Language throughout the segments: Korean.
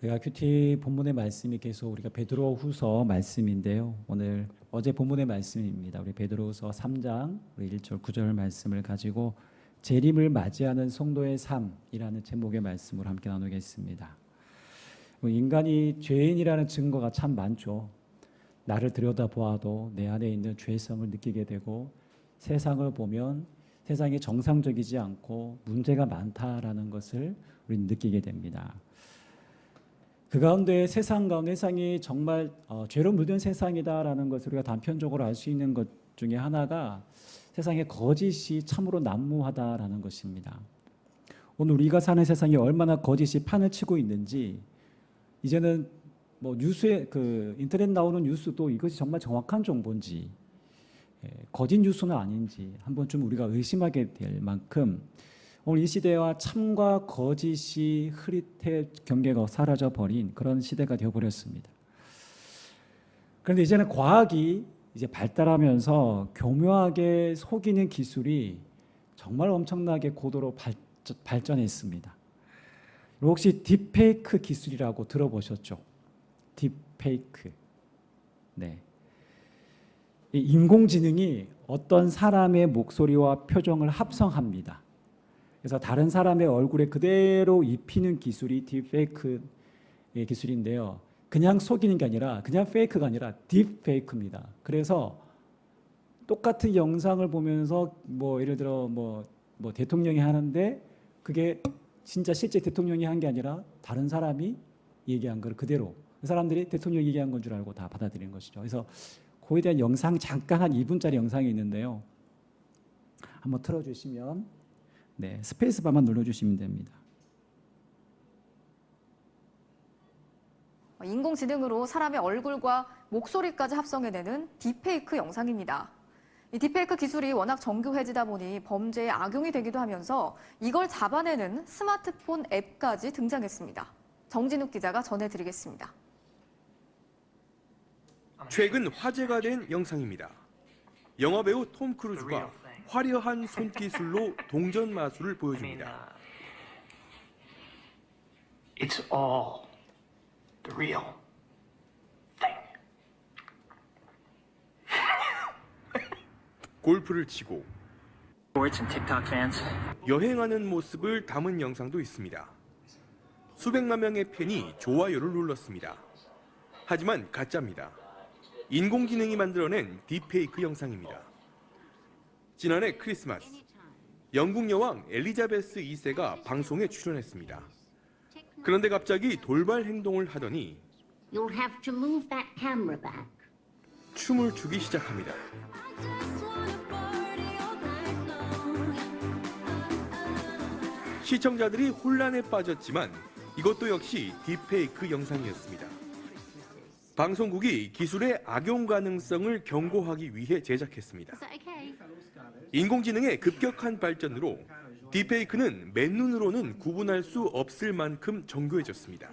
우리가 큐티 본문의 말씀이 계속 우리가 베드로후서 말씀인데요. 오늘 어제 본문의 말씀입니다. 우리 베드로후서 3장 우리 1절 9절 말씀을 가지고 재림을 맞이하는 성도의 삶이라는 제목의 말씀으로 함께 나누겠습니다. 인간이 죄인이라는 증거가 참 많죠. 나를 들여다보아도 내 안에 있는 죄성을 느끼게 되고 세상을 보면 세상이 정상적이지 않고 문제가 많다라는 것을 우리는 느끼게 됩니다. 그 가운데 세상이 정말 죄로 물든 세상이다라는 것을 우리가 단편적으로 알 수 있는 것 중에 하나가 세상의 거짓이 참으로 난무하다라는 것입니다. 오늘 우리가 사는 세상이 얼마나 거짓이 판을 치고 있는지 이제는 뭐 뉴스에 인터넷 나오는 뉴스도 이것이 정말 정확한 정보인지 거짓 뉴스는 아닌지 한번 좀 우리가 의심하게 될 만큼 오늘 이 시대와 참과 거짓이 흐릿해 경계가 사라져 버린 그런 시대가 되어버렸습니다. 그런데 이제는 과학이 이제 발달하면서 교묘하게 속이는 기술이 정말 엄청나게 고도로 발전했습니다. 혹시 딥페이크 기술이라고 들어보셨죠? 딥페이크. 네. 이 인공지능이 어떤 사람의 목소리와 표정을 합성합니다. 그래서 다른 사람의 얼굴에 그대로 입히는 기술이 딥페이크의 기술인데요. 그냥 속이는 게 아니라 그냥 페이크가 아니라 딥페이크입니다. 그래서 똑같은 영상을 보면서 뭐 예를 들어 뭐 대통령이 하는데 그게 진짜 실제 대통령이 한 게 아니라 다른 사람이 얘기한 걸 그대로 사람들이 대통령이 얘기한 건 줄 알고 다 받아들이는 것이죠. 그래서 그에 대한 영상 잠깐 한 2분짜리 영상이 있는데요. 한번 틀어주시면 네, 스페이스바만 눌러주시면 됩니다. 인공지능으로 사람의 얼굴과 목소리까지 합성해내는 딥페이크 영상입니다. 이 딥페이크 기술이 워낙 정교해지다 보니 범죄에 악용이 되기도 하면서 이걸 잡아내는 스마트폰 앱까지 등장했습니다. 정진욱 기자가 전해드리겠습니다. 최근 화제가 된 영상입니다. 영화배우 톰 크루즈가 화려한 손기술로 동전 마술을 보여줍니다. It's all the real thing. 골프를 치고 Sports and TikTok fans. 여행하는 모습을 담은 영상도 있습니다. 수백만 명의 팬이 좋아요를 눌렀습니다. 하지만 가짜입니다. 인공지능이 만들어낸 딥페이크 영상입니다. 지난해 크리스마스, 영국 여왕 엘리자베스 2세가 방송에 출연했습니다. 그런데 갑자기 돌발 행동을 하더니 You'll have to move that camera back. 춤을 추기 시작합니다. 시청자들이 혼란에 빠졌지만 이것도 역시 딥페이크 영상이었습니다. 방송국이 기술의 악용 가능성을 경고하기 위해 제작했습니다. Is that okay? 인공지능의 급격한 발전으로 딥페이크는 맨눈으로는 구분할 수 없을 만큼 정교해졌습니다.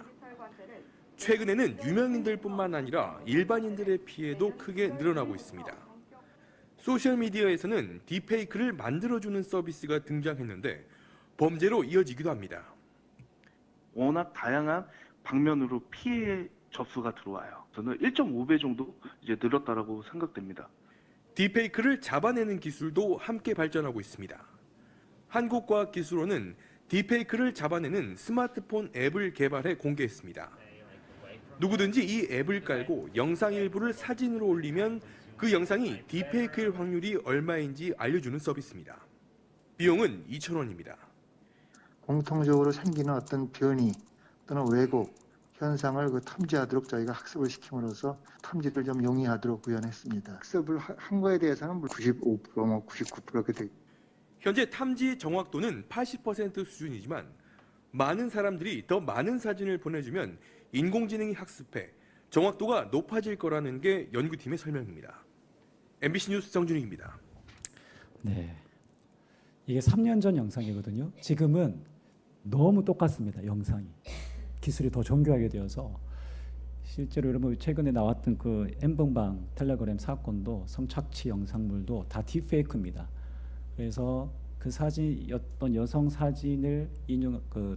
최근에는 유명인들뿐만 아니라 일반인들의 피해도 크게 늘어나고 있습니다. 소셜미디어에서는 딥페이크를 만들어주는 서비스가 등장했는데 범죄로 이어지기도 합니다. 워낙 다양한 방면으로 피해 접수가 들어와요. 저는 1.5배 정도 이제 늘었다라고 생각됩니다. 딥페이크를 잡아내는 기술도 함께 발전하고 있습니다. 한국과학기술원은 딥페이크를 잡아내는 스마트폰 앱을 개발해 공개했습니다. 누구든지 이 앱을 깔고 영상 일부를 사진으로 올리면 그 영상이 딥페이크일 확률이 얼마인지 알려주는 서비스입니다. 비용은 2,000원입니다. 공통적으로 생기는 어떤 변이 또는 왜곡 현상을 탐지하도록 저희가 학습을 시킴으로써 탐지를 좀 용이하도록 구현했습니다. 학습을 한 거에 대해서는 95%, 99% 이렇게 되고. 현재 탐지 정확도는 80% 수준이지만 많은 사람들이 더 많은 사진을 보내주면 인공지능이 학습해 정확도가 높아질 거라는 게 연구팀의 설명입니다. MBC 뉴스 정준익입니다. 네, 이게 3년 전 영상이거든요. 지금은 너무 똑같습니다. 영상이 기술이 더 정교하게 되어서 실제로 여러분 최근에 나왔던 그 N번방 텔레그램 사건도 성착취 영상물도 다 딥페이크입니다. 그래서 그 사진 어떤 여성 사진을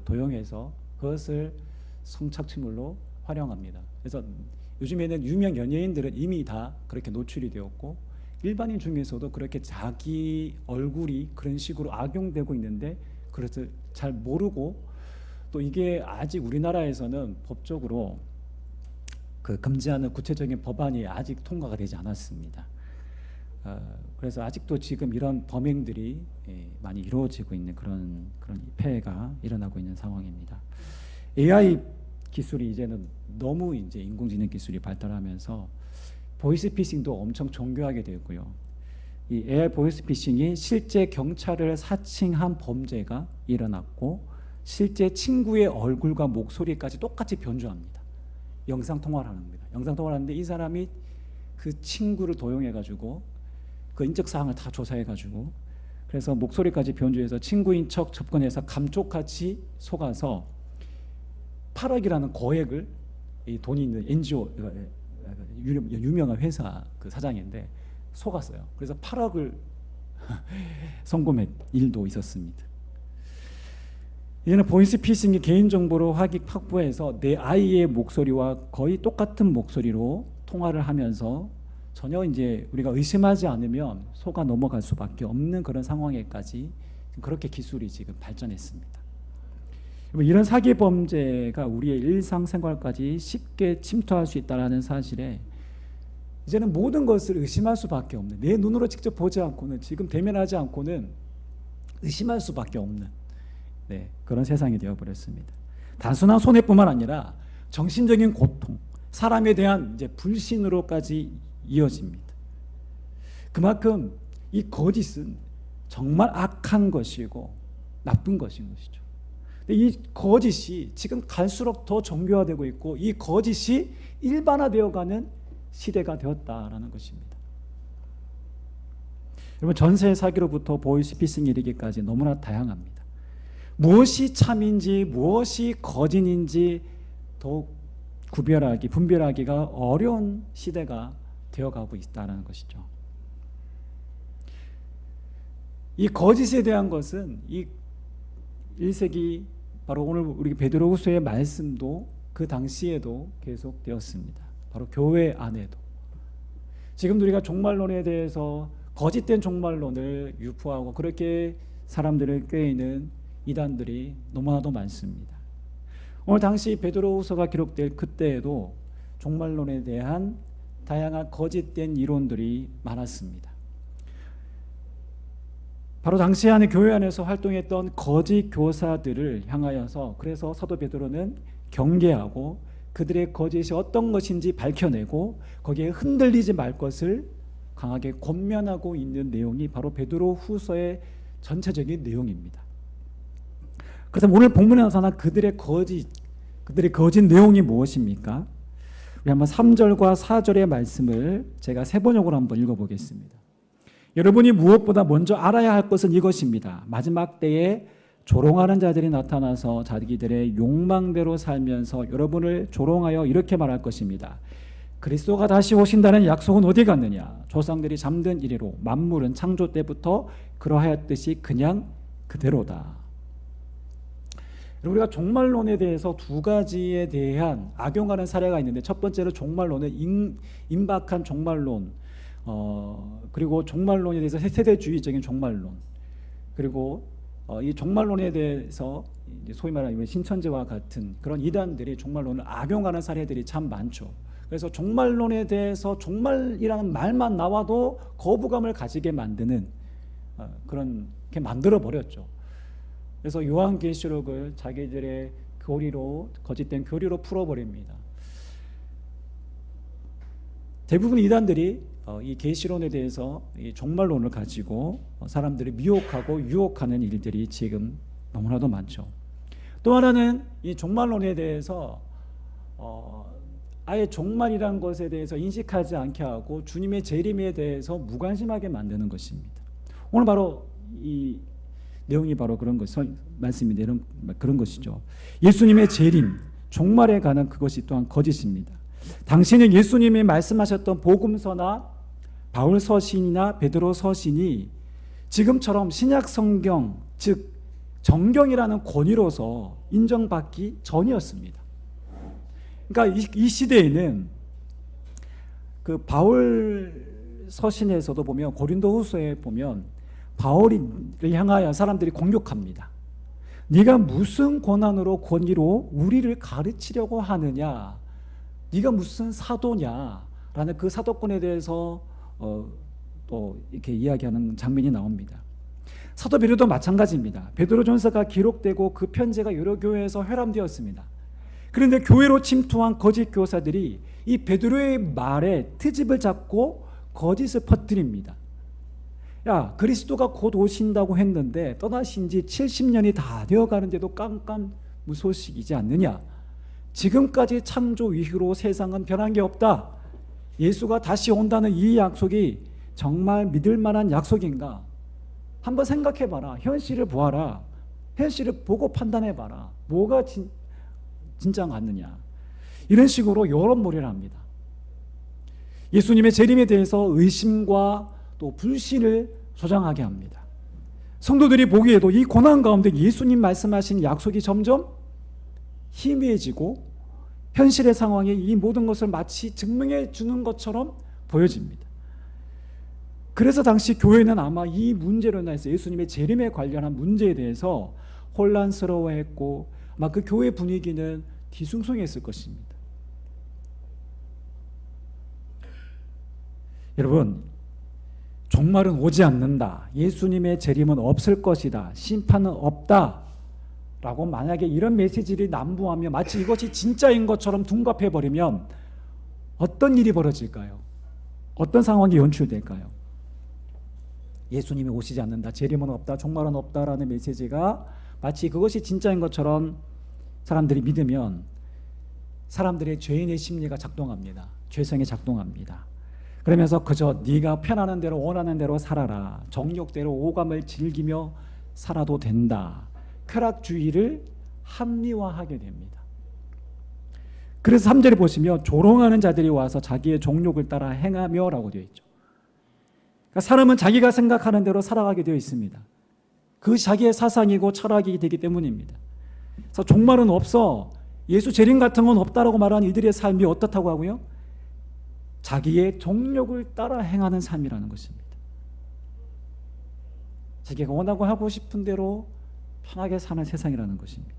도용해서 그것을 성착취물로 활용합니다. 그래서 요즘에는 유명 연예인들은 이미 다 그렇게 노출이 되었고 일반인 중에서도 그렇게 자기 얼굴이 그런 식으로 악용되고 있는데 그래서 잘 모르고 또 이게 아직 우리나라에서는 법적으로 그 금지하는 구체적인 법안이 아직 통과가 되지 않았습니다. 그래서 아직도 지금 이런 범행들이 많이 이루어지고 있는 그런 폐해가 일어나고 있는 상황입니다. AI 기술이 이제는 너무 이제 인공지능 기술이 발달하면서 보이스피싱도 엄청 정교하게 되고요. 이 AI 보이스피싱이 실제 경찰을 사칭한 범죄가 일어났고 실제 친구의 얼굴과 목소리까지 똑같이 변조합니다. 영상 통화를 하는 겁니다. 영상 통화를 하는데 이 사람이 그 친구를 도용해 가지고 그 인적 사항을 다 조사해 가지고 그래서 목소리까지 변조해서 친구인 척 접근해서 감쪽같이 속아서 8억이라는 거액을 이 돈이 있는 NGO 유명한 회사 그 사장인데 속았어요. 그래서 8억을 송금한 일도 있었습니다. 이제는 보이스피싱이 개인정보로 확보해서 내 아이의 목소리와 거의 똑같은 목소리로 통화를 하면서 전혀 이제 우리가 의심하지 않으면 속아 넘어갈 수밖에 없는 그런 상황에까지 그렇게 기술이 지금 발전했습니다. 이런 사기 범죄가 우리의 일상생활까지 쉽게 침투할 수 있다는 사실에 이제는 모든 것을 의심할 수밖에 없는, 내 눈으로 직접 보지 않고는, 지금 대면하지 않고는 의심할 수밖에 없는 그런 세상이 되어버렸습니다. 단순한 손해뿐만 아니라 정신적인 고통, 사람에 대한 이제 불신으로까지 이어집니다. 그만큼 이 거짓은 정말 악한 것이고 나쁜 것인 것이죠. 이 거짓이 지금 갈수록 더 정교화되고 있고 이 거짓이 일반화되어가는 시대가 되었다라는 것입니다. 여러분, 전세 사기로부터 보이스피싱에 이르기까지 너무나 다양합니다. 무엇이 참인지 무엇이 거짓인지 더욱 분별하기가 어려운 시대가 되어가고 있다는 것이죠. 이 거짓에 대한 것은 이 1세기 바로 오늘 우리 베드로후서의 말씀도 그 당시에도 계속되었습니다. 바로 교회 안에도. 지금도 우리가 종말론에 대해서 거짓된 종말론을 유포하고 그렇게 사람들을 꾀이는 이단들이 너무나도 많습니다. 오늘 당시 베드로후서가 기록될 그때에도 종말론에 대한 다양한 거짓된 이론들이 많았습니다. 바로 당시 안에 교회 안에서 활동했던 거짓 교사들을 향하여서 그래서 사도 베드로는 경계하고 그들의 거짓이 어떤 것인지 밝혀내고 거기에 흔들리지 말 것을 강하게 권면하고 있는 내용이 바로 베드로후서의 전체적인 내용입니다. 그래서 오늘 본문에 나타난 그들의 거짓 내용이 무엇입니까? 우리 한번 3절과 4절의 말씀을 제가 세 번역으로 한번 읽어보겠습니다. 여러분이 무엇보다 먼저 알아야 할 것은 이것입니다. 마지막 때에 조롱하는 자들이 나타나서 자기들의 욕망대로 살면서 여러분을 조롱하여 이렇게 말할 것입니다. 그리스도가 다시 오신다는 약속은 어디 갔느냐? 조상들이 잠든 이래로 만물은 창조 때부터 그러하였듯이 그냥 그대로다. 우리가 종말론에 대해서 두 가지에 대한 악용하는 사례가 있는데 첫 번째로 종말론은 임박한 종말론, 그리고 종말론에 대해서 세대주의적인 종말론, 그리고 이 종말론에 대해서 소위 말하는 신천지와 같은 그런 이단들이 종말론을 악용하는 사례들이 참 많죠. 그래서 종말론에 대해서 종말이라는 말만 나와도 거부감을 가지게 만드는 그렇게 만들어 버렸죠. 그래서 요한계시록을 자기들의 거짓된 교리로 풀어버립니다. 대부분 이단들이 이 계시론에 대해서 이 종말론을 가지고 사람들을 미혹하고 유혹하는 일들이 지금 너무나도 많죠. 또 하나는 이 종말론에 대해서 아예 종말이라는 것에 대해서 인식하지 않게 하고 주님의 재림에 대해서 무관심하게 만드는 것입니다. 오늘 바로 이 내용이 바로 그런 말씀인데 그런 것이죠. 예수님의 재림, 종말에 관한 그것이 또한 거짓입니다. 당신은 예수님이 말씀하셨던 복음서나 바울 서신이나 베드로 서신이 지금처럼 신약 성경, 즉 정경이라는 권위로서 인정받기 전이었습니다. 그러니까 이 시대에는 그 바울 서신에서도 보면 고린도후서에 보면 바울을 향하여 사람들이 공격합니다. 네가 무슨 권한으로 권위로 우리를 가르치려고 하느냐? 네가 무슨 사도냐? 라는 그 사도권에 대해서 또 이렇게 이야기하는 장면이 나옵니다. 사도 베드로도 마찬가지입니다. 베드로전서가 기록되고 그 편지가 여러 교회에서 회람되었습니다. 그런데 교회로 침투한 거짓 교사들이 이 베드로의 말에 트집을 잡고 거짓을 퍼뜨립니다. 야, 그리스도가 곧 오신다고 했는데 떠나신 지 70년이 다 되어가는데도 깜깜 무소식이지 않느냐? 지금까지 창조 이후로 세상은 변한 게 없다. 예수가 다시 온다는 이 약속이 정말 믿을 만한 약속인가? 한번 생각해봐라. 현실을 보아라. 현실을 보고 판단해봐라. 뭐가 진짜 맞느냐? 이런 식으로 여론몰이를 합니다. 예수님의 재림에 대해서 의심과 또 불신을 조장하게 합니다. 성도들이 보기에도 이 고난 가운데 예수님 말씀하신 약속이 점점 희미해지고 현실의 상황에 이 모든 것을 마치 증명해 주는 것처럼 보여집니다. 그래서 당시 교회는 아마 이 문제로 인해서 예수님의 재림에 관련한 문제에 대해서 혼란스러워했고 아마 그 교회 분위기는 뒤숭숭했을 것입니다. 여러분, 종말은 오지 않는다. 예수님의 재림은 없을 것이다. 심판은 없다. 라고 만약에 이런 메시지를 남부하며 마치 이것이 진짜인 것처럼 둔갑해버리면 어떤 일이 벌어질까요? 어떤 상황이 연출될까요? 예수님이 오시지 않는다. 재림은 없다. 종말은 없다라는 메시지가 마치 그것이 진짜인 것처럼 사람들이 믿으면 사람들의 죄인의 심리가 작동합니다. 죄성이 작동합니다. 그러면서 그저 네가 편하는 대로 원하는 대로 살아라. 정욕대로 오감을 즐기며 살아도 된다. 쾌락주의를 합리화하게 됩니다. 그래서 3절에 보시면 조롱하는 자들이 와서 자기의 정욕을 따라 행하며 라고 되어 있죠. 그러니까 사람은 자기가 생각하는 대로 살아가게 되어 있습니다. 그 자기의 사상이고 철학이 되기 때문입니다. 그래서 종말은 없어. 예수 재림 같은 건 없다라고 말하는 이들의 삶이 어떻다고 하고요? 자기의 정욕을 따라 행하는 삶이라는 것입니다. 자기가 원하고 하고 싶은 대로 편하게 사는 세상이라는 것입니다.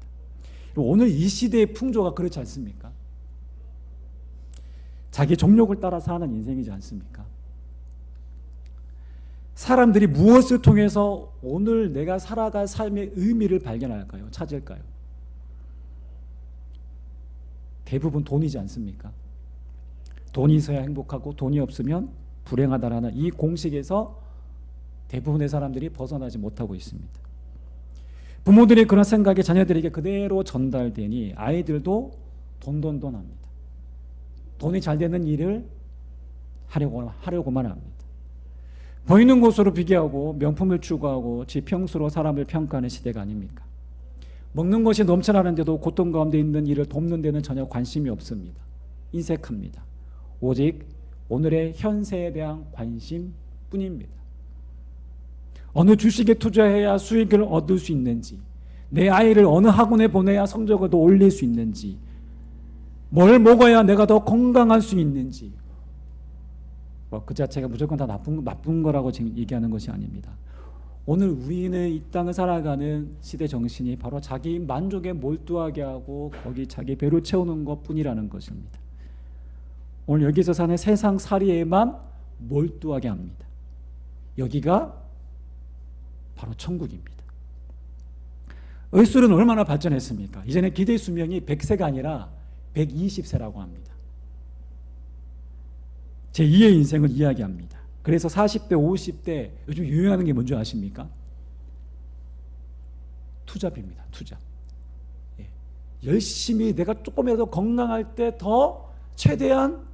오늘 이 시대의 풍조가 그렇지 않습니까? 자기 정욕을 따라 사는 인생이지 않습니까? 사람들이 무엇을 통해서 오늘 내가 살아갈 삶의 의미를 발견할까요? 찾을까요? 대부분 돈이지 않습니까? 돈이 있어야 행복하고 돈이 없으면 불행하다라는 이 공식에서 대부분의 사람들이 벗어나지 못하고 있습니다. 부모들이 그런 생각이 자녀들에게 그대로 전달되니 아이들도 돈합니다. 돈이 잘 되는 일을 하려고만 합니다. 보이는 곳으로 비교하고 명품을 추구하고 지평수로 사람을 평가하는 시대가 아닙니까? 먹는 것이 넘쳐나는데도 고통 가운데 있는 이를 돕는 데는 전혀 관심이 없습니다. 인색합니다. 오직 오늘의 현세에 대한 관심뿐입니다. 어느 주식에 투자해야 수익을 얻을 수 있는지, 내 아이를 어느 학원에 보내야 성적을 더 올릴 수 있는지, 뭘 먹어야 내가 더 건강할 수 있는지, 그 자체가 무조건 다 나쁜 거라고 지금 얘기하는 것이 아닙니다. 오늘 우리는 이 땅을 살아가는 시대 정신이 바로 자기 만족에 몰두하게 하고 거기 자기 배를 채우는 것뿐이라는 것입니다. 오늘 여기서 사는 세상 살이에만 몰두하게 합니다. 여기가 바로 천국입니다. 의술은 얼마나 발전했습니까? 이제는 기대 수명이 100세가 아니라 120세라고 합니다. 제2의 인생을 이야기합니다. 그래서 40대, 50대 요즘 유행하는 게 뭔지 아십니까? 투잡입니다. 투잡. 예. 열심히 내가 조금이라도 건강할 때 더 최대한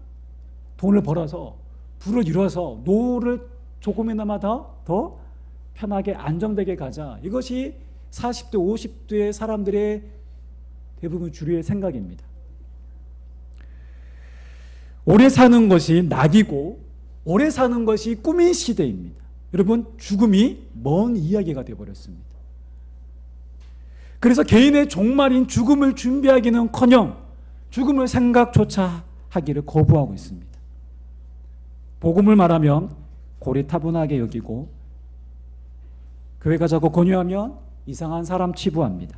돈을 벌어서 부를 이뤄서 노후를 조금이나마 더 편하게 안정되게 가자. 이것이 40대, 50대의 사람들의 대부분 주류의 생각입니다. 오래 사는 것이 낙이고 오래 사는 것이 꿈인 시대입니다. 여러분, 죽음이 먼 이야기가 되어버렸습니다. 그래서 개인의 종말인 죽음을 준비하기는커녕 죽음을 생각조차 하기를 거부하고 있습니다. 복음을 말하면 고리타분하게 여기고 교회 가자고 권유하면 이상한 사람 치부합니다.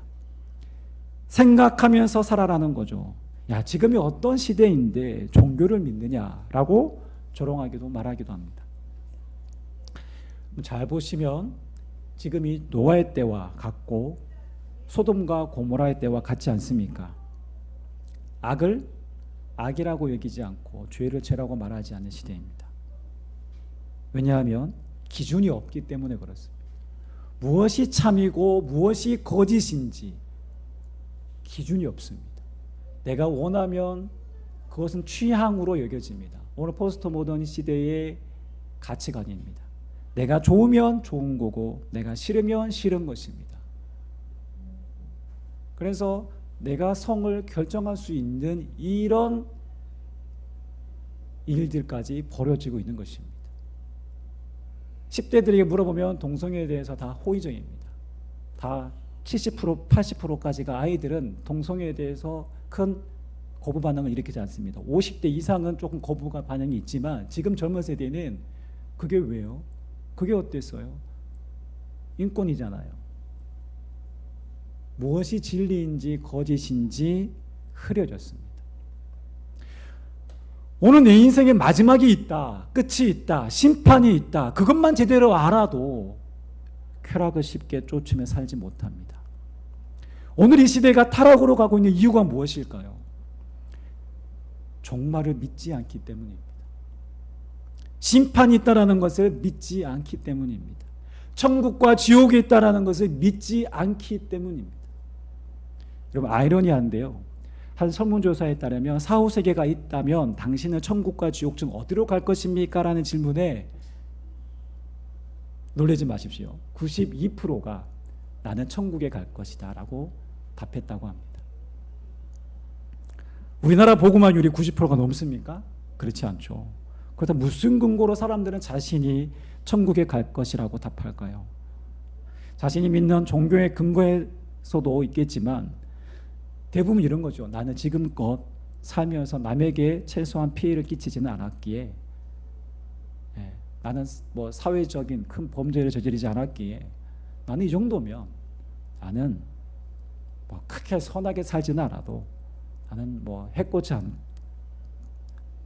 생각하면서 살아라는 거죠. 야, 지금이 어떤 시대인데 종교를 믿느냐라고 조롱하기도 말하기도 합니다. 잘 보시면 지금이 노아의 때와 같고 소돔과 고모라의 때와 같지 않습니까? 악을 악이라고 여기지 않고 죄를 죄라고 말하지 않는 시대입니다. 왜냐하면 기준이 없기 때문에 그렇습니다. 무엇이 참이고 무엇이 거짓인지 기준이 없습니다. 내가 원하면 그것은 취향으로 여겨집니다. 오늘 포스트 모던 시대의 가치관입니다. 내가 좋으면 좋은 거고 내가 싫으면 싫은 것입니다. 그래서 내가 성을 결정할 수 있는 이런 일들까지 벌어지고 있는 것입니다. 10대들에게 물어보면 동성애에 대해서 다 호의적입니다. 다 70%, 80%까지가 아이들은 동성애에 대해서 큰 거부 반응을 일으키지 않습니다. 50대 이상은 조금 거부 반응이 있지만 지금 젊은 세대는 그게 왜요? 그게 어땠어요? 인권이잖아요. 무엇이 진리인지 거짓인지 흐려졌습니다. 오늘 내 인생의 마지막이 있다, 끝이 있다, 심판이 있다, 그것만 제대로 알아도 쾌락을 쉽게 쫓으며 살지 못합니다. 오늘 이 시대가 타락으로 가고 있는 이유가 무엇일까요? 종말을 믿지 않기 때문입니다. 심판이 있다라는 것을 믿지 않기 때문입니다. 천국과 지옥이 있다라는 것을 믿지 않기 때문입니다. 여러분, 아이러니한데요. 한 설문조사에 따르면 사후세계가 있다면 당신은 천국과 지옥 중 어디로 갈 것입니까? 라는 질문에 놀라지 마십시오. 92%가 나는 천국에 갈 것이다 라고 답했다고 합니다. 우리나라 복음화율이 90%가 넘습니까? 그렇지 않죠. 그렇다면 무슨 근거로 사람들은 자신이 천국에 갈 것이라고 답할까요? 자신이 믿는 종교의 근거에서도 있겠지만 대부분 이런 거죠. 나는 지금껏 살면서 남에게 최소한 피해를 끼치지는 않았기에, 나는 뭐 사회적인 큰 범죄를 저지르지 않았기에 나는 이 정도면 나는 뭐 크게 선하게 살지는 않아도 나는 뭐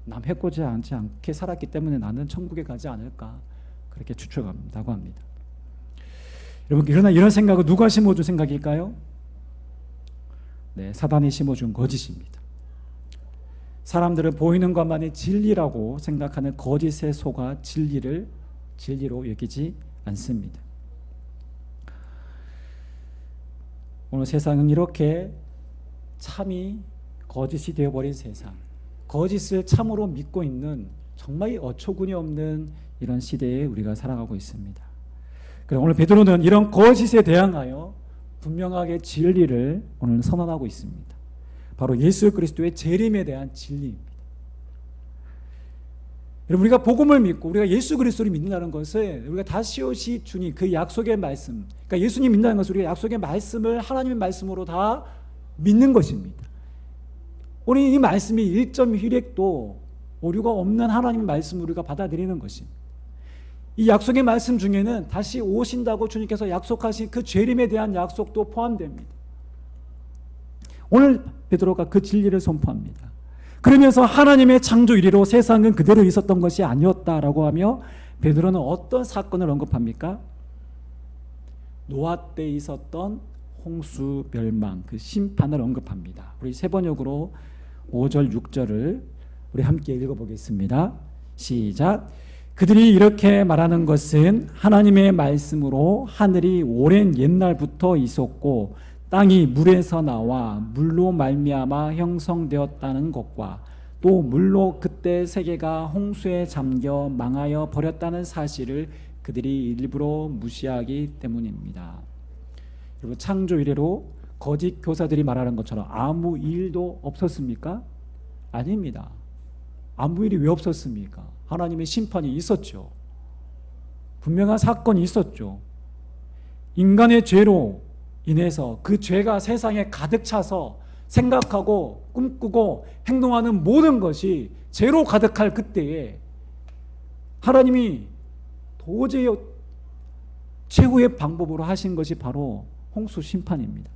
남 해코지 않지 않게 살았기 때문에 나는 천국에 가지 않을까 그렇게 추측한다고 합니다. 여러분, 그러나 이런 생각을 누가 심어준 생각일까요? 네, 사단이 심어준 거짓입니다. 사람들은 보이는 것만이 진리라고 생각하는 거짓에 속아 진리를 진리로 여기지 않습니다. 오늘 세상은 이렇게 참이 거짓이 되어버린 세상, 거짓을 참으로 믿고 있는 정말 어처구니 없는 이런 시대에 우리가 살아가고 있습니다. 그럼 오늘 베드로는 이런 거짓에 대항하여 분명하게 진리를 오늘 선언하고 있습니다. 바로 예수 그리스도의 재림에 대한 진리입니다. 여러분, 우리가 복음을 믿고 우리가 예수 그리스도를 믿는다는 것은 우리가 다시 오실 주님 그 약속의 말씀, 그러니까 예수님 믿는다는 것은 우리가 약속의 말씀을 하나님의 말씀으로 다 믿는 것입니다. 우리 이 말씀이 1.1핵도 오류가 없는 하나님의 말씀을 우리가 받아들이는 것입니다. 이 약속의 말씀 중에는 다시 오신다고 주님께서 약속하신 그 재림에 대한 약속도 포함됩니다. 오늘 베드로가 그 진리를 선포합니다. 그러면서 하나님의 창조 이래로 세상은 그대로 있었던 것이 아니었다라고 하며 베드로는 어떤 사건을 언급합니까? 노아 때 있었던 홍수 멸망, 그 심판을 언급합니다. 우리 세 번역으로 5절 6절을 우리 함께 읽어보겠습니다. 시작. 그들이 이렇게 말하는 것은 하나님의 말씀으로 하늘이 오랜 옛날부터 있었고 땅이 물에서 나와 물로 말미암아 형성되었다는 것과 또 물로 그때 세계가 홍수에 잠겨 망하여 버렸다는 사실을 그들이 일부러 무시하기 때문입니다. 여러분, 창조 이래로 거짓 교사들이 말하는 것처럼 아무 일도 없었습니까? 아닙니다. 아무 일이 왜 없었습니까? 하나님의 심판이 있었죠. 분명한 사건이 있었죠. 인간의 죄로 인해서 그 죄가 세상에 가득 차서 생각하고 꿈꾸고 행동하는 모든 것이 죄로 가득할 그때에 하나님이 도저히 최후의 방법으로 하신 것이 바로 홍수 심판입니다.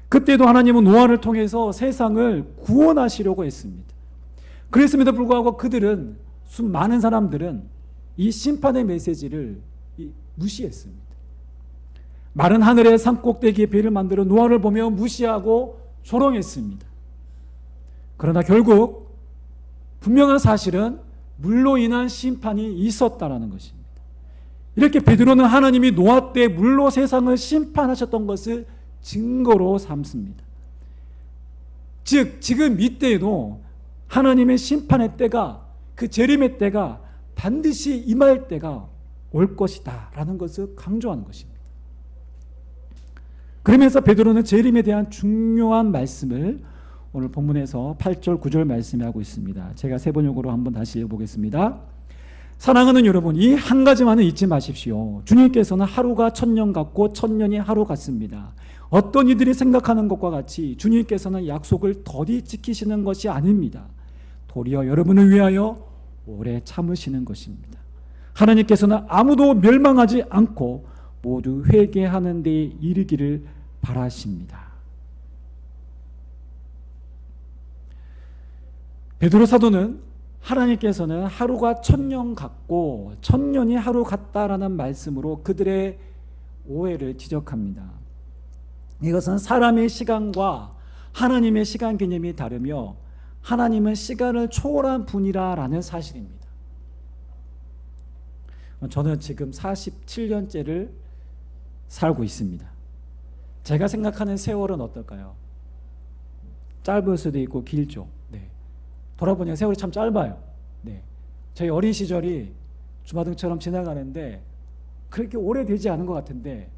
그때도 하나님은 노아를 통해서 세상을 구원하시려고 했습니다. 그랬음에도 불구하고 그들은, 많은 사람들은 이 심판의 메시지를 무시했습니다. 마른 하늘의 산꼭대기에 배를 만들어 노아를 보며 무시하고 조롱했습니다. 그러나 결국 분명한 사실은 물로 인한 심판이 있었다라는 것입니다. 이렇게 베드로는 하나님이 노아 때 물로 세상을 심판하셨던 것을 증거로 삼습니다. 즉 지금 이때에도 하나님의 심판의 때가, 그 재림의 때가 반드시 임할 때가 올 것이다 라는 것을 강조하는 것입니다. 그러면서 베드로는 재림에 대한 중요한 말씀을 오늘 본문에서 8절 9절 말씀에 하고 있습니다. 제가 세 번역으로 한번 다시 읽어보겠습니다. 사랑하는 여러분, 이 한 가지만은 잊지 마십시오. 주님께서는 하루가 1000년 같고 1000년이 하루 같습니다. 어떤 이들이 생각하는 것과 같이 주님께서는 약속을 더디 지키시는 것이 아닙니다. 도리어 여러분을 위하여 오래 참으시는 것입니다. 하나님께서는 아무도 멸망하지 않고 모두 회개하는 데 이르기를 바라십니다. 베드로 사도는 하나님께서는 하루가 1000년 같고 1000년이 하루 같다라는 말씀으로 그들의 오해를 지적합니다. 이것은 사람의 시간과 하나님의 시간 개념이 다르며 하나님은 시간을 초월한 분이라는 사실입니다. 저는 지금 47년째를 살고 있습니다. 제가 생각하는 세월은 어떨까요? 짧을 수도 있고 길죠. 네. 돌아보니까 세월이 참 짧아요. 네. 저희 어린 시절이 주마등처럼 지나가는데 그렇게 오래되지 않은 것 같은데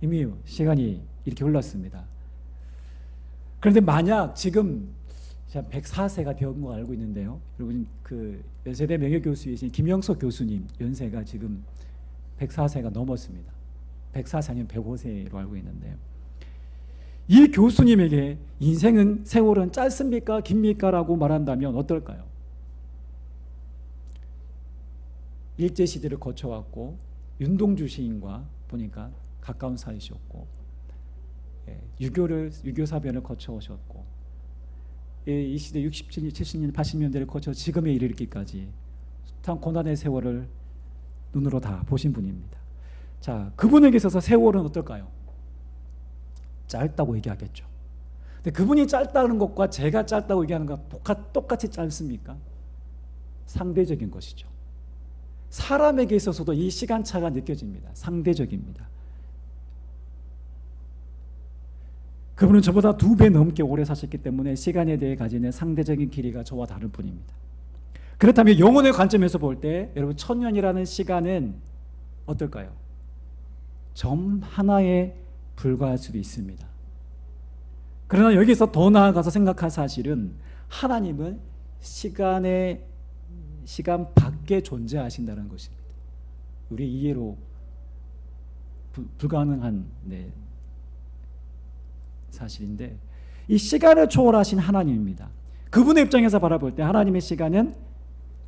이미 시간이 이렇게 흘렀습니다. 그런데 만약 지금 제가 104세가 되은 거 알고 있는데요. 여러분 그 연세대 명예교수이신 김영석 교수님 연세가 지금 104세가 넘었습니다. 104세 아니면 105세로 알고 있는데요. 이 교수님에게 인생은, 세월은 짧습니까 깁니까 라고 말한다면 어떨까요? 일제시대를 거쳐왔고 윤동주 시인과 보니까 가까운 사이셨고, 유교 사변을 거쳐오셨고, 이 시대 60년, 70년, 80년대를 거쳐 지금에 이르기까지 참 고난의 세월을 눈으로 다 보신 분입니다. 자, 그분에게 있어서 세월은 어떨까요? 짧다고 얘기하겠죠. 근데 그분이 짧다는 것과 제가 짧다고 얘기하는 것 똑같이 짧습니까? 상대적인 것이죠. 사람에게 있어서도 이 시간차가 느껴집니다. 상대적입니다. 그분은 저보다 2배 넘게 오래 사셨기 때문에 시간에 대해 가지는 상대적인 길이가 저와 다를 뿐입니다. 그렇다면 영혼의 관점에서 볼 때 여러분 1000년이라는 시간은 어떨까요? 점 하나에 불과할 수도 있습니다. 그러나 여기서 더 나아가서 생각할 사실은 하나님은 시간 밖에 존재하신다는 것입니다. 우리 이해로 불가능한 사실인데 이 시간을 초월하신 하나님입니다. 그분의 입장에서 바라볼 때 하나님의 시간은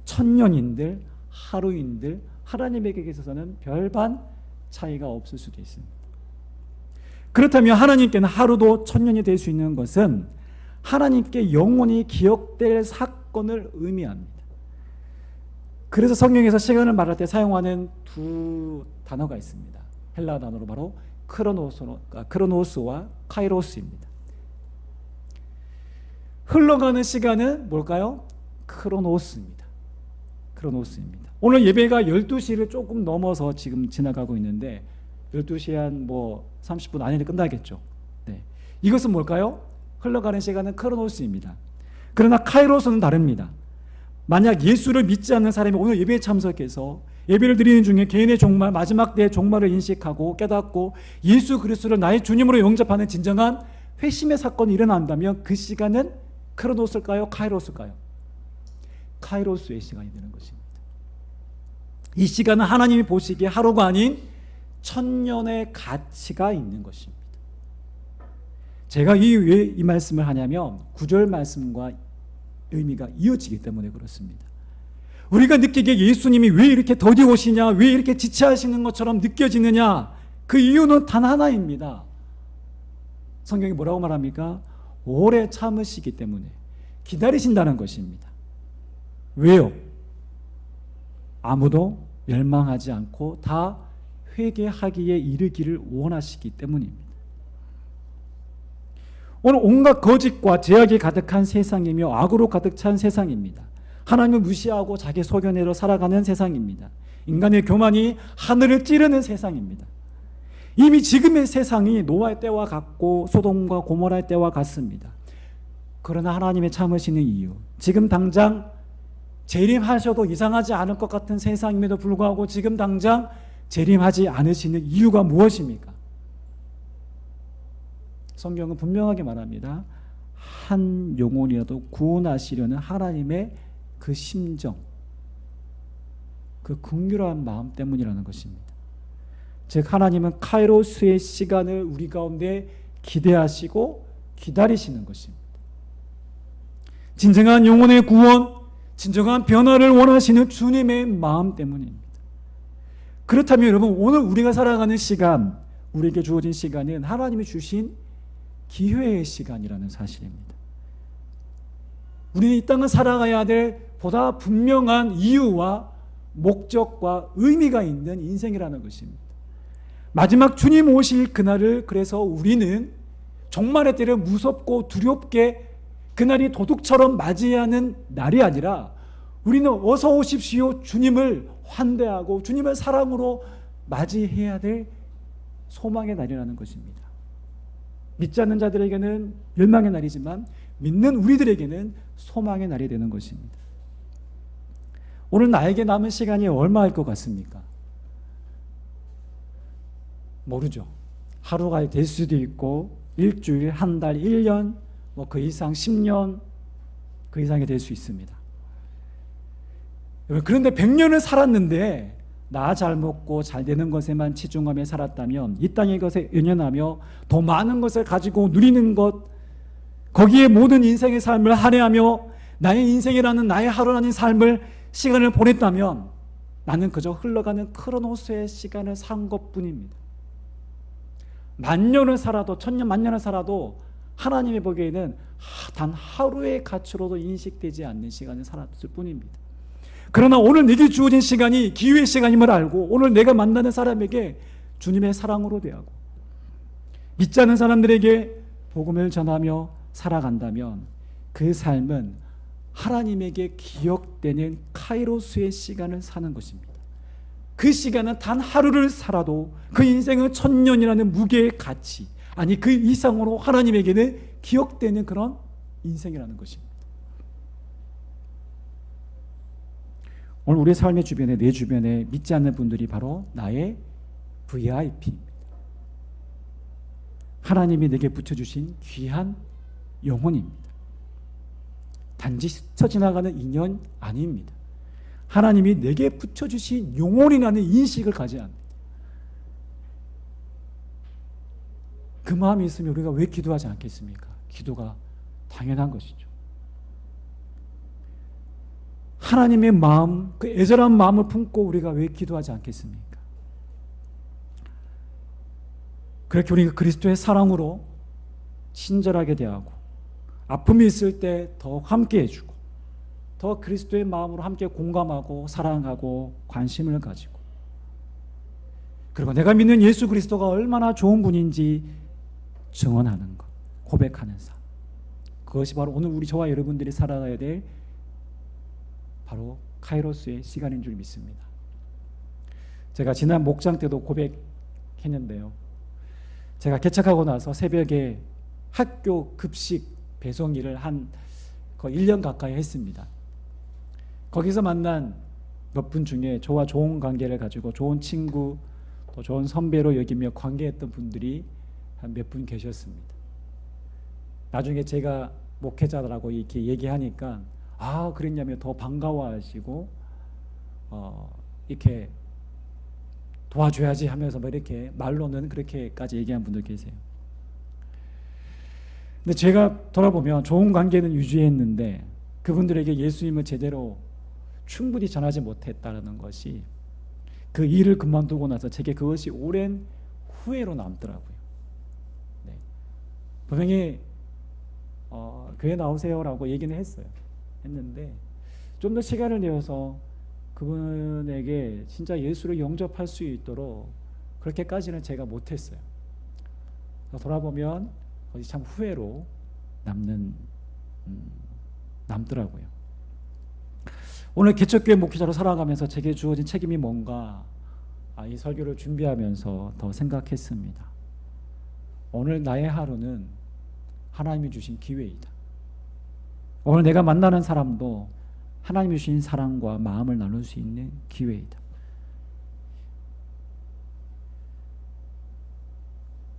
1000년인들 하루인들 하나님에게 있어서는 별반 차이가 없을 수도 있습니다. 그렇다면 하나님께는 하루도 1000년이 될 수 있는 것은 하나님께 영원히 기억될 사건을 의미합니다. 그래서 성경에서 시간을 말할 때 사용하는 두 단어가 있습니다. 헬라 단어로 바로 크로노스와 카이로스입니다. 흘러가는 시간은 뭘까요? 크로노스입니다. 오늘 예배가 12시를 조금 넘어서 지금 지나가고 있는데 12시 한 30분 안에 끝나겠죠. 네. 이것은 뭘까요? 흘러가는 시간은 크로노스입니다. 그러나 카이로스는 다릅니다. 만약 예수를 믿지 않는 사람이 오늘 예배에 참석해서 예배를 드리는 중에 개인의 종말, 마지막 때의 종말을 인식하고 깨닫고 예수 그리스도를 나의 주님으로 영접하는 진정한 회심의 사건이 일어난다면 그 시간은 크로노스일까요? 카이로스일까요? 카이로스의 시간이 되는 것입니다. 이 시간은 하나님이 보시기에 하루가 아닌 1000년의 가치가 있는 것입니다. 제가 왜 이 말씀을 하냐면 9절 말씀과 의미가 이어지기 때문에 그렇습니다. 우리가 느끼기에 예수님이 왜 이렇게 더디 오시냐, 왜 이렇게 지체하시는 것처럼 느껴지느냐, 그 이유는 단 하나입니다. 성경이 뭐라고 말합니까? 오래 참으시기 때문에 기다리신다는 것입니다. 왜요? 아무도 멸망하지 않고 다 회개하기에 이르기를 원하시기 때문입니다. 오늘 온갖 거짓과 제약이 가득한 세상이며 악으로 가득 찬 세상입니다. 하나님을 무시하고 자기 소견대로 살아가는 세상입니다. 인간의 교만이 하늘을 찌르는 세상입니다. 이미 지금의 세상이 노아의 때와 같고 소돔과 고모라의 때와 같습니다. 그러나 하나님의 참으시는 이유, 지금 당장 재림하셔도 이상하지 않을 것 같은 세상임에도 불구하고 지금 당장 재림하지 않으시는 이유가 무엇입니까? 성경은 분명하게 말합니다. 한 영혼이라도 구원하시려는 하나님의 그 심정, 그 긍휼한 마음 때문이라는 것입니다. 즉 하나님은 카이로스의 시간을 우리 가운데 기대하시고 기다리시는 것입니다. 진정한 영혼의 구원, 진정한 변화를 원하시는 주님의 마음 때문입니다. 그렇다면 여러분, 오늘 우리가 살아가는 시간, 우리에게 주어진 시간은 하나님이 주신 기회의 시간이라는 사실입니다. 우리는 이 땅을 살아가야 될 보다 분명한 이유와 목적과 의미가 있는 인생이라는 것입니다. 마지막 주님 오실 그날을 그래서 우리는 종말의 때를 무섭고 두렵게 그날이 도둑처럼 맞이하는 날이 아니라 우리는 어서 오십시오 주님을 환대하고 주님을 사랑으로 맞이해야 될 소망의 날이라는 것입니다. 믿지 않는 자들에게는 멸망의 날이지만 믿는 우리들에게는 소망의 날이 되는 것입니다. 오늘 나에게 남은 시간이 얼마일 것 같습니까? 모르죠. 하루가 될 수도 있고 일주일, 한 달, 1년, 그 이상 10년, 그 이상이 될 수 있습니다. 그런데 100년을 살았는데 나 잘 먹고 잘 되는 것에만 치중하며 살았다면, 이 땅의 것에 연연하며 더 많은 것을 가지고 누리는 것, 거기에 모든 인생의 삶을 할애하며 나의 인생이라는 나의 하루라는 삶을 시간을 보냈다면 나는 그저 흘러가는 크로노스의 시간을 산 것뿐입니다. 만년을 살아도, 천년 만년을 살아도 하나님이 보기에는 단 하루의 가치로도 인식되지 않는 시간을 살았을 뿐입니다. 그러나 오늘 내게 주어진 시간이 기회의 시간임을 알고 오늘 내가 만나는 사람에게 주님의 사랑으로 대하고 믿지 않는 사람들에게 복음을 전하며 살아간다면 그 삶은 하나님에게 기억되는 카이로스의 시간을 사는 것입니다. 그 시간은 단 하루를 살아도 그 인생은 1000년이라는 무게의 가치, 아니 그 이상으로 하나님에게는 기억되는 그런 인생이라는 것입니다. 오늘 우리 삶의 주변에, 내 주변에 믿지 않는 분들이 바로 나의 VIP입니다. 하나님이 내게 붙여주신 귀한 영혼입니다. 단지 스쳐 지나가는 인연 아닙니다. 하나님이 내게 붙여주신 영혼이라는 인식을 가져야 합니다. 그 마음이 있으면 우리가 왜 기도하지 않겠습니까? 기도가 당연한 것이죠. 하나님의 마음, 그 애절한 마음을 품고 우리가 왜 기도하지 않겠습니까? 그렇게 우리가 그리스도의 사랑으로 친절하게 대하고 아픔이 있을 때 더 함께 해주고 더 그리스도의 마음으로 함께 공감하고 사랑하고 관심을 가지고, 그리고 내가 믿는 예수 그리스도가 얼마나 좋은 분인지 증언하는 것, 고백하는 삶, 그것이 바로 오늘 우리 저와 여러분들이 살아가야 될 바로 카이로스의 시간인 줄 믿습니다. 제가 지난 목장 때도 고백했는데요, 제가 개척하고 나서 새벽에 학교 급식 배송 일을 거의 1년 가까이 했습니다. 거기서 만난 몇 분 중에 저와 좋은 관계를 가지고 좋은 친구, 또 좋은 선배로 여기며 관계했던 분들이 한 몇 분 계셨습니다. 나중에 제가 목회자라고 이렇게 얘기하니까 그랬냐며 더 반가워하시고 이렇게 도와줘야지 하면서 이렇게 말로는 그렇게까지 얘기한 분들 계세요. 근데 제가 돌아보면 좋은 관계는 유지했는데 그분들에게 예수님을 제대로 충분히 전하지 못했다는 것이 그 일을 그만두고 나서 제게 그것이 오랜 후회로 남더라고요. 네. 분명히 교회 나오세요라고 얘기는 했는데 좀 더 시간을 내어서 그분에게 진짜 예수를 영접할 수 있도록 그렇게까지는 제가 못했어요. 돌아보면 거기 참 후회로 남더라고요. 오늘 개척교회 목회자로 살아가면서 제게 주어진 책임이 뭔가 이 설교를 준비하면서 더 생각했습니다. 오늘 나의 하루는 하나님이 주신 기회이다. 오늘 내가 만나는 사람도 하나님이 주신 사랑과 마음을 나눌 수 있는 기회이다.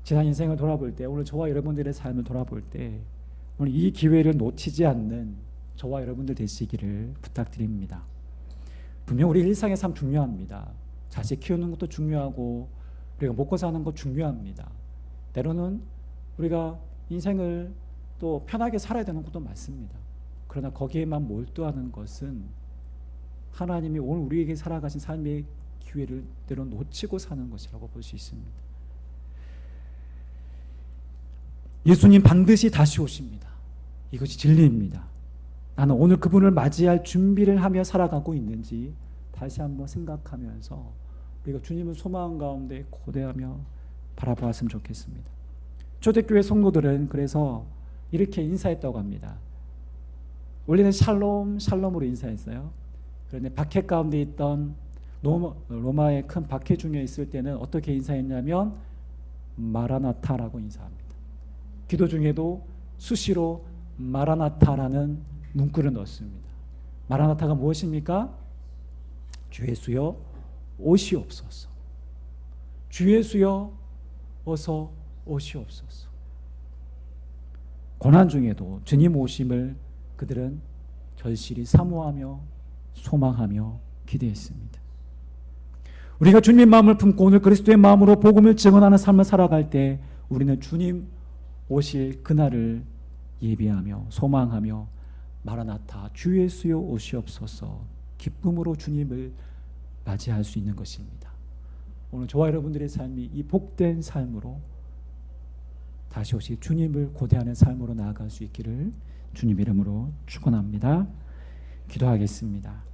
지난 인생을 돌아볼 때, 오늘 저와 여러분들의 삶을 돌아볼 때 오늘 이 기회를 놓치지 않는 저와 여러분들 되시기를 부탁드립니다. 분명 우리 일상의 삶 중요합니다. 자식 키우는 것도 중요하고 우리가 먹고 사는 것 중요합니다. 때로는 우리가 인생을 또 편하게 살아야 되는 것도 맞습니다. 그러나 거기에만 몰두하는 것은 하나님이 오늘 우리에게 살아가신 삶의 기회를 때로 놓치고 사는 것이라고 볼 수 있습니다. 예수님 반드시 다시 오십니다. 이것이 진리입니다. 나는 오늘 그분을 맞이할 준비를 하며 살아가고 있는지 다시 한번 생각하면서 우리가 주님을 소망 가운데 고대하며 바라보았으면 좋겠습니다. 초대교회 성도들은 그래서 이렇게 인사했다고 합니다. 원래는 샬롬, 샬롬으로 인사했어요. 그런데 박해 가운데 있던 로마의 큰 박해 중에 있을 때는 어떻게 인사했냐면 마라나타라고 인사합니다. 기도 중에도 수시로 마라나타라는 문구를 넣습니다. 마라나타가 무엇입니까? 주 예수여 오시옵소서. 주 예수여 어서 오시옵소서. 고난 중에도 주님 오심을 그들은 절실히 사모하며 소망하며 기대했습니다. 우리가 주님의 마음을 품고 오늘 그리스도의 마음으로 복음을 증언하는 삶을 살아갈 때 우리는 주님 오실 그날을 예비하며 소망하며 마라나타 주 예수여 오시옵소서 기쁨으로 주님을 맞이할 수 있는 것입니다. 오늘 저와 여러분들의 삶이 이 복된 삶으로 다시 오실 주님을 고대하는 삶으로 나아갈 수 있기를 주님 이름으로 축원합니다. 기도하겠습니다.